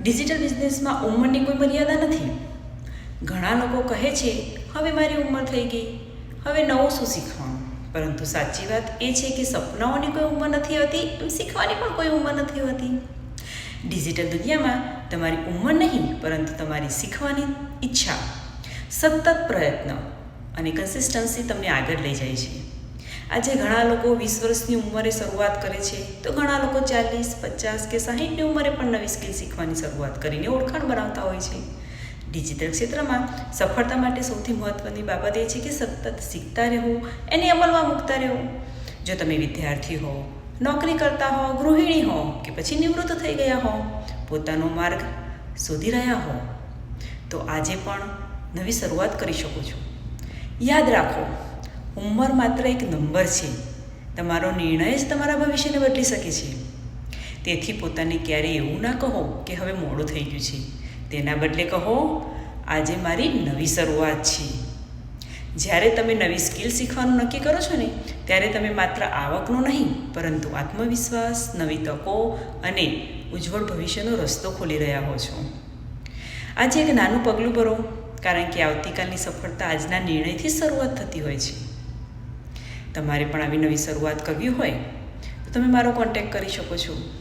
Digital બિઝનેસમાં ઉંમરની કોઈ મર્યાદા નથી. ઘણા લોકો કહે છે હવે મારી ઉંમર થઈ ગઈ, હવે નવું શું શીખવાનું. પરંતુ સાચી વાત એ છે કે સપનાઓની કોઈ ઉંમર નથી હોતી, એમ શીખવાની પણ કોઈ ઉંમર નથી હોતી. ડિજિટલ દુનિયામાં તમારી ઉંમર નહીં, પરંતુ તમારી શીખવાની ઈચ્છા, સતત પ્રયત્ન અને કન્સિસ્ટન્સી તમને આગળ લઈ જાય છે. આજે ઘણા લોકો 20 વર્ષની ઉંમરે શરૂઆત કરે છે, તો ઘણા લોકો 40, 50 કે 60ની ઉંમરે પણ નવી સ્કિલ શીખવાની શરૂઆત કરીને ઓળખાણ બનાવતા હોય છે. ડિજિટલ ક્ષેત્રમાં સફળતા માટે સૌથી મહત્ત્વની બાબત એ છે કે સતત શીખતા રહેવું, એને અમલમાં મૂકતા રહેવું. જો તમે વિદ્યાર્થી હો, નોકરી કરતા હો, ગૃહિણી હો કે પછી નિવૃત્ત થઈ ગયા હો, પોતાનો માર્ગ શોધી રહ્યા હો, તો આજે પણ નવી શરૂઆત કરી શકો છો. યાદ રાખો, ઉંમર માત્ર એક નંબર છે. તમારો નિર્ણય જ તમારા ભવિષ્યને બદલી શકે છે. તેથી પોતાને ક્યારેય એવું ના કહો કે હવે મોડું થઈ ગયું છે. તેના બદલે કહો, આજે મારી નવી શરૂઆત છે. જ્યારે તમે નવી સ્કિલ શીખવાનું નક્કી કરો છો ને, ત્યારે તમે માત્ર આવકનો નહીં, પરંતુ આત્મવિશ્વાસ, નવી તકો અને ઉજ્જવળ ભવિષ્યનો રસ્તો ખોલી રહ્યા હો છો. આજે એક નાનું પગલું ભરો, કારણ કે આવતીકાલની સફળતા આજના નિર્ણયથી જ શરૂઆત થતી હોય છે. તમારે પણ આવી નવી શરૂઆત કરવી હોય તો તમે મારો કોન્ટેક્ટ કરી શકો છો.